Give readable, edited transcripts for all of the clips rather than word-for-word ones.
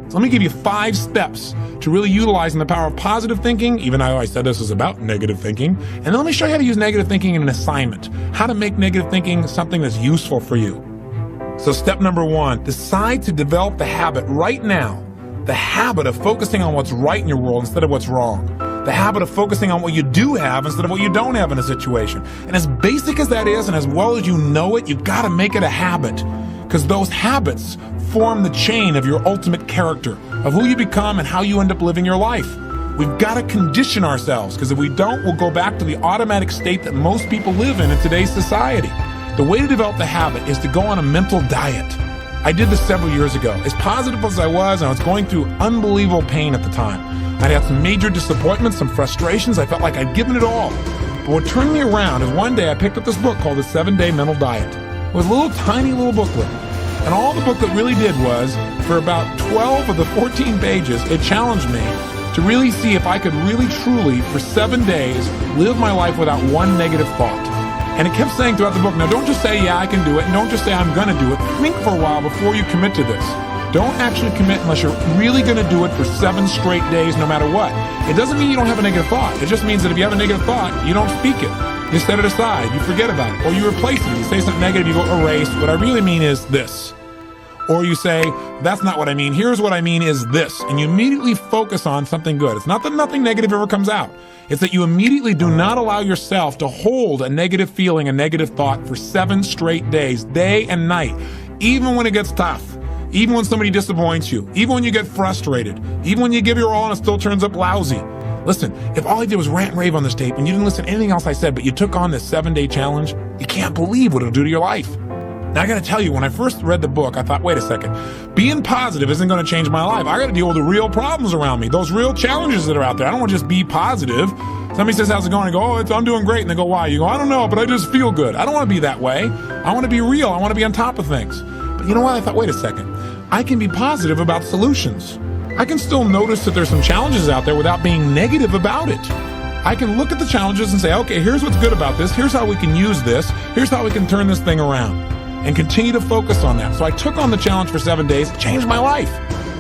So let me give you 5 steps to really utilizing the power of positive thinking, even though I said this is about negative thinking. And then let me show you how to use negative thinking in an assignment, how to make negative thinking something that's useful for you. So step number 1, decide to develop the habit right now, the habit of focusing on what's right in your world instead of what's wrong. The habit of focusing on what you do have instead of what you don't have in a situation. And as basic as that is, and as well as you know it, you've got to make it a habit, because those habits form the chain of your ultimate character, of who you become and how you end up living your life. We've got to condition ourselves, because if we don't, we'll go back to the automatic state that most people live in today's society. The way to develop the habit is to go on a mental diet. I did this several years ago. As positive as I was going through unbelievable pain at the time. I'd had some major disappointments, some frustrations. I felt like I'd given it all. But what turned me around is one day I picked up this book called The 7-Day Mental Diet. It was a little tiny little booklet. And all the booklet really did was, for about 12 of the 14 pages, it challenged me to really see if I could really truly, for 7 days, live my life without one negative thought. And it kept saying throughout the book, now don't just say, yeah, I can do it, and don't just say, I'm gonna do it. Think for a while before you commit to this. Don't actually commit unless you're really gonna do it for 7 straight days, no matter what. It doesn't mean you don't have a negative thought. It just means that if you have a negative thought, you don't speak it. You set it aside, you forget about it, or you replace it. You say something negative, you go erase. What I really mean is this. Or you say, that's not what I mean, here's what I mean is this. And you immediately focus on something good. It's not that nothing negative ever comes out. It's that you immediately do not allow yourself to hold a negative feeling, a negative thought for 7 straight days, day and night, even when it gets tough, even when somebody disappoints you, even when you get frustrated, even when you give your all and it still turns up lousy. Listen, if all I did was rant and rave on this tape and you didn't listen to anything else I said, but you took on this 7-day challenge, you can't believe what it'll do to your life. Now, I gotta tell you, when I first read the book, I thought, wait a second, being positive isn't gonna change my life. I gotta deal with the real problems around me, those real challenges that are out there. I don't wanna just be positive. Somebody says, how's it going? I go, I'm doing great. And they go, why? You go, I don't know, but I just feel good. I don't wanna be that way. I wanna be real. I wanna be on top of things. But you know what? I thought, wait a second. I can be positive about solutions. I can still notice that there's some challenges out there without being negative about it. I can look at the challenges and say, okay, here's what's good about this. Here's how we can use this. Here's how we can turn this thing around. And continue to focus on that. So I took on the challenge for 7 days, changed my life.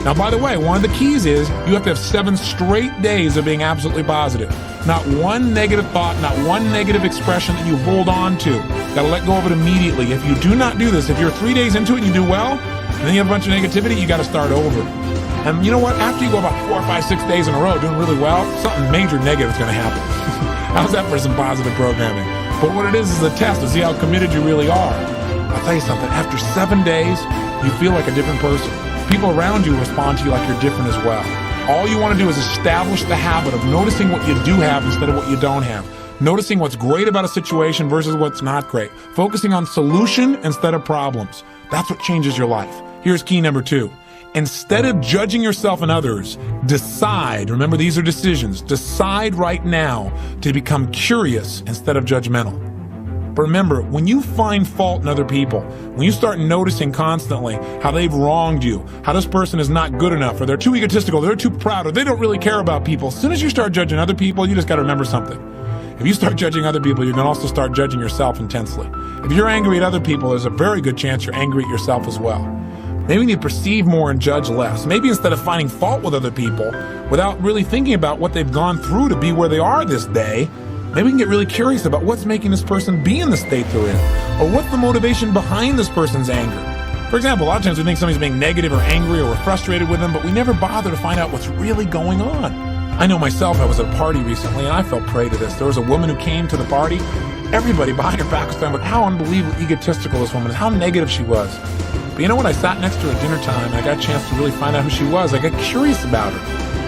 Now, by the way, one of the keys is you have to have 7 straight days of being absolutely positive. Not one negative thought, not one negative expression that you hold on to. Got to let go of it immediately. If you do not do this, if you're 3 days into it and you do well, and then you have a bunch of negativity, you got to start over. And you know what? After you go about 4, 5, 6 days in a row doing really well, something major negative is going to happen. How's that for some positive programming? But what it is a test to see how committed you really are. I'll tell you something, after 7 days, you feel like a different person. People around you respond to you like you're different as well. All you want to do is establish the habit of noticing what you do have instead of what you don't have. Noticing what's great about a situation versus what's not great. Focusing on solution instead of problems. That's what changes your life. Here's key number 2. Instead of judging yourself and others, decide, remember these are decisions, decide right now to become curious instead of judgmental. But remember, when you find fault in other people, when you start noticing constantly how they've wronged you, how this person is not good enough, or they're too egotistical, they're too proud, or they don't really care about people, as soon as you start judging other people, you just got to remember something. If you start judging other people, you can also start judging yourself intensely. If you're angry at other people, there's a very good chance you're angry at yourself as well. Maybe we need to perceive more and judge less. Maybe instead of finding fault with other people, without really thinking about what they've gone through to be where they are this day, maybe we can get really curious about what's making this person be in the state they're in, or what's the motivation behind this person's anger. For example, a lot of times we think somebody's being negative or angry or we're frustrated with them, but we never bother to find out what's really going on. I know myself, I was at a party recently and I fell prey to this. There was a woman who came to the party. Everybody behind her back was talking about how unbelievably egotistical this woman is, how negative she was. But you know what? I sat next to her at dinner time and I got a chance to really find out who she was. I got curious about her.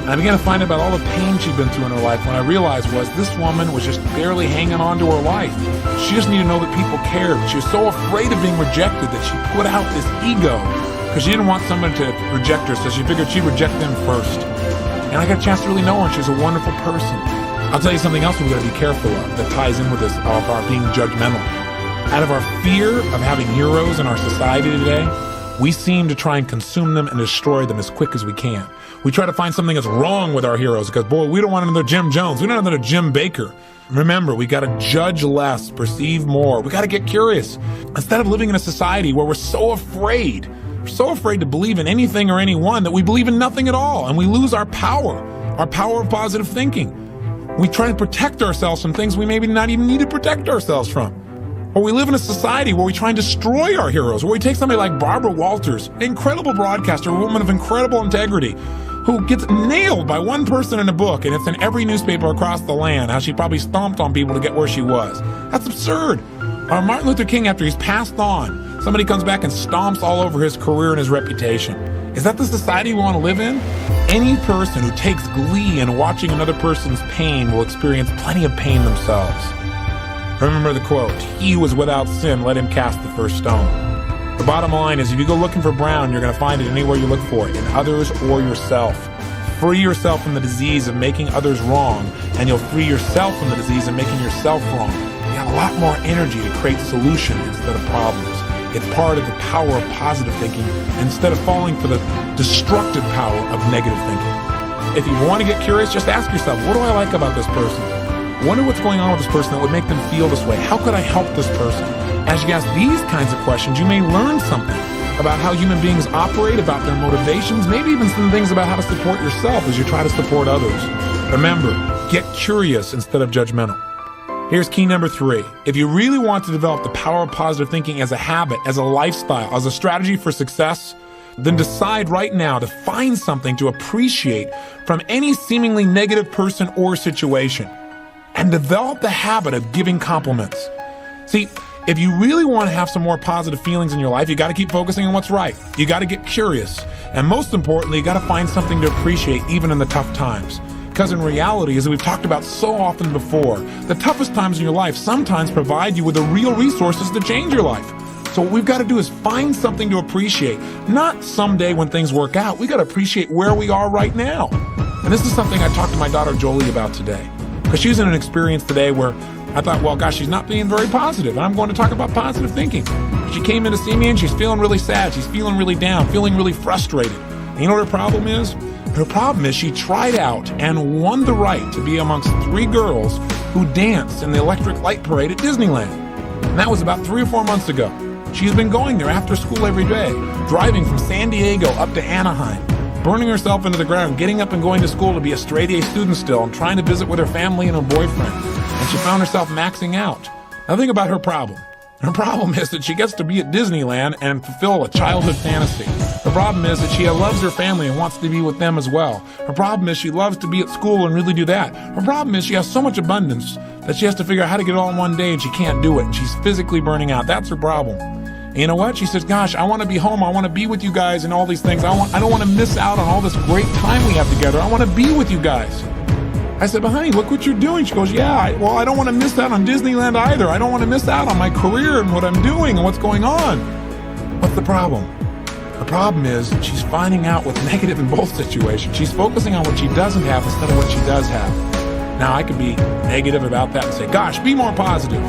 And I began to find out about all the pain she'd been through in her life. When I realized was this woman was just barely hanging on to her life. She just needed to know that people cared. She was so afraid of being rejected that she put out this ego because she didn't want someone to reject her, so she figured she'd reject them first. And I got a chance to really know her, and she's a wonderful person. I'll tell you something else we've got to be careful of that ties in with this, of our being judgmental. Out of our fear of having heroes in our society today, we seem to try and consume them and destroy them as quick as we can. We try to find something that's wrong with our heroes because, boy, we don't want another Jim Jones. We don't want another Jim Baker. Remember, we got to judge less, perceive more. We got to get curious. Instead of living in a society where we're so afraid We're so afraid to believe in anything or anyone that we believe in nothing at all, and we lose our power of positive thinking. We try to protect ourselves from things we maybe not even need to protect ourselves from. Or we live in a society where we try and destroy our heroes, where we take somebody like Barbara Walters, an incredible broadcaster, a woman of incredible integrity, who gets nailed by one person in a book, and it's in every newspaper across the land, how she probably stomped on people to get where she was. That's absurd. Or Martin Luther King, after he's passed on, somebody comes back and stomps all over his career and his reputation. Is that the society we want to live in? Any person who takes glee in watching another person's pain will experience plenty of pain themselves. Remember the quote, "He who is without sin, let him cast the first stone." The bottom line is, if you go looking for brown, you're going to find it anywhere you look for it, in others or yourself. Free yourself from the disease of making others wrong, and you'll free yourself from the disease of making yourself wrong. You have a lot more energy to create solutions instead of problems. It's part of the power of positive thinking instead of falling for the destructive power of negative thinking. If you want to get curious, just ask yourself, what do I like about this person? Wonder what's going on with this person that would make them feel this way. How could I help this person? As you ask these kinds of questions, you may learn something about how human beings operate, about their motivations, maybe even some things about how to support yourself as you try to support others. Remember, get curious instead of judgmental. Here's key number 3. If you really want to develop the power of positive thinking as a habit, as a lifestyle, as a strategy for success, then decide right now to find something to appreciate from any seemingly negative person or situation, and develop the habit of giving compliments. See, if you really want to have some more positive feelings in your life, you got to keep focusing on what's right. You got to get curious. And most importantly, you got to find something to appreciate even in the tough times. Because in reality, as we've talked about so often before, the toughest times in your life sometimes provide you with the real resources to change your life. So what we've got to do is find something to appreciate. Not someday when things work out. We got to appreciate where we are right now. And this is something I talked to my daughter Jolie about today. Because she's in an experience today where I thought, well, gosh, she's not being very positive. And I'm going to talk about positive thinking. She came in to see me and she's feeling really sad. She's feeling really down, feeling really frustrated. And you know what her problem is? Her problem is she tried out and won the right to be amongst 3 girls who danced in the electric light parade at Disneyland. And that was about 3 or 4 months ago. She's been going there after school every day, driving from San Diego up to Anaheim, burning herself into the ground, getting up and going to school to be a straight A student still, and trying to visit with her family and her boyfriend. And she found herself maxing out. Now think about her problem. Her problem is that she gets to be at Disneyland and fulfill a childhood fantasy. Her problem is that she loves her family and wants to be with them as well. Her problem is she loves to be at school and really do that. Her problem is she has so much abundance that she has to figure out how to get it all in one day, and she can't do it. And she's physically burning out. That's her problem. And you know what? She says, gosh, I want to be home. I want to be with you guys and all these things. I don't want to miss out on all this great time we have together. I want to be with you guys. I said, but honey, look what you're doing. She goes, yeah, I don't want to miss out on Disneyland either. I don't want to miss out on my career and what I'm doing and what's going on. What's the problem? The problem is she's finding out what's negative in both situations. She's focusing on what she doesn't have instead of what she does have. Now, I could be negative about that and say, gosh, be more positive.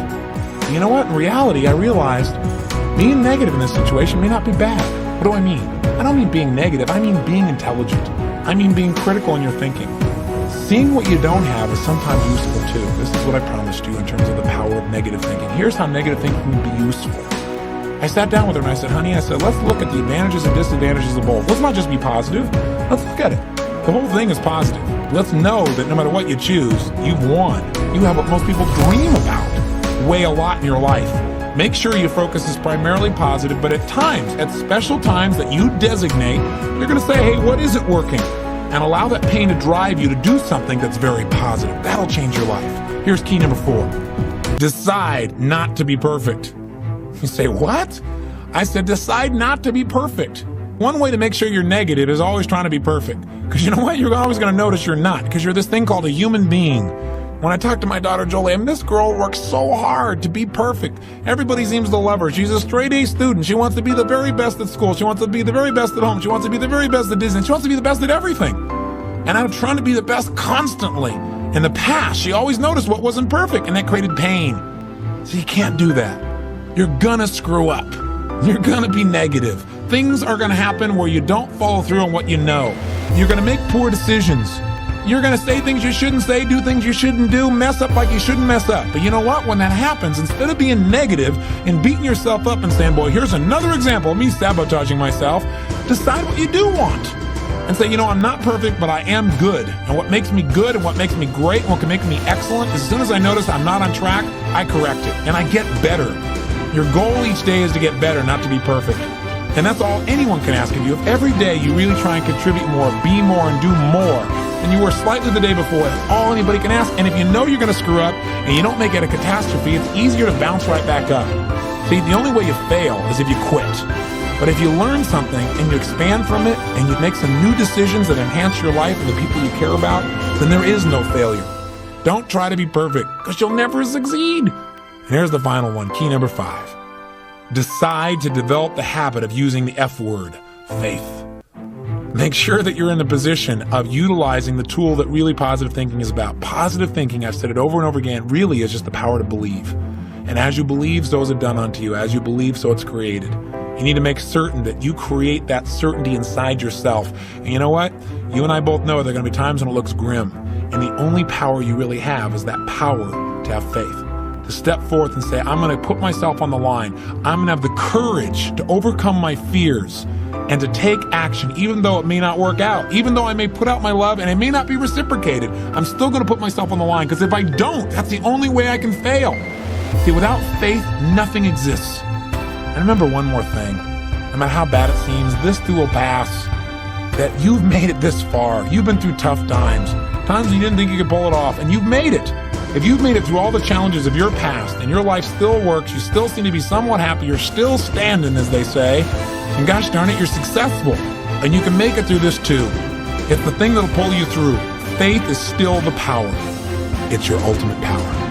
You know what? In reality, I realized being negative in this situation may not be bad. What do I mean? I don't mean being negative. I mean being intelligent. I mean being critical in your thinking. Seeing what you don't have is sometimes useful too. This is what I promised you in terms of the power of negative thinking. Here's how negative thinking can be useful. I sat down with her and I said, honey, let's look at the advantages and disadvantages of both. Let's not just be positive. Let's look at it. The whole thing is positive. Let's know that no matter what you choose, you've won. You have what most people dream about. Weigh a lot in your life. Make sure your focus is primarily positive, but at times, at special times that you designate, you're going to say, hey, what isn't working? And allow that pain to drive you to do something that's very positive. That'll change your life. Here's key number 4. Decide not to be perfect. You say, what? I said, decide not to be perfect. One way to make sure you're negative is always trying to be perfect. Because you know what? You're always going to notice you're not. Because you're this thing called a human being. When I talk to my daughter Jolie, this girl works so hard to be perfect. Everybody seems to love her. She's a straight A student. She wants to be the very best at school. She wants to be the very best at home. She wants to be the very best at Disney. She wants to be the best at everything. And I'm trying to be the best constantly. In the past, she always noticed what wasn't perfect, and that created pain. So you can't do that. You're gonna screw up. You're gonna be negative. Things are gonna happen where you don't follow through on what you know. You're gonna make poor decisions. You're going to say things you shouldn't say, do things you shouldn't do, mess up like you shouldn't mess up. But you know what? When that happens, instead of being negative and beating yourself up and saying, boy, here's another example of me sabotaging myself, decide what you do want. And say, I'm not perfect, but I am good. And what makes me good and what makes me great and what can make me excellent, as soon as I notice I'm not on track, I correct it and I get better. Your goal each day is to get better, not to be perfect. And that's all anyone can ask of you. If every day you really try and contribute more, be more, and do more than you were slightly the day before, that's all anybody can ask. And if you know you're going to screw up and you don't make it a catastrophe, it's easier to bounce right back up. See, the only way you fail is if you quit. But if you learn something and you expand from it and you make some new decisions that enhance your life and the people you care about, then there is no failure. Don't try to be perfect, because you'll never succeed. And here's the final one, key number 5. Decide to develop the habit of using the F word, faith. Make sure that you're in the position of utilizing the tool that really positive thinking is about. Positive thinking, I've said it over and over again, really is just the power to believe. And as you believe, so is it done unto you. As you believe, so it's created. You need to make certain that you create that certainty inside yourself. And you know what? You and I both know there are going to be times when it looks grim. And the only power you really have is that power to have faith. To step forth and say, I'm going to put myself on the line. I'm going to have the courage to overcome my fears and to take action, even though it may not work out. Even though I may put out my love and it may not be reciprocated, I'm still going to put myself on the line. Because if I don't, that's the only way I can fail. See, without faith, nothing exists. And remember one more thing. No matter how bad it seems, this too will pass. That you've made it this far. You've been through tough times. Times you didn't think you could pull it off. And you've made it. If you've made it through all the challenges of your past and your life still works, you still seem to be somewhat happy, you're still standing, as they say, and gosh darn it, you're successful. And you can make it through this too. It's the thing that'll pull you through. Faith is still the power. It's your ultimate power.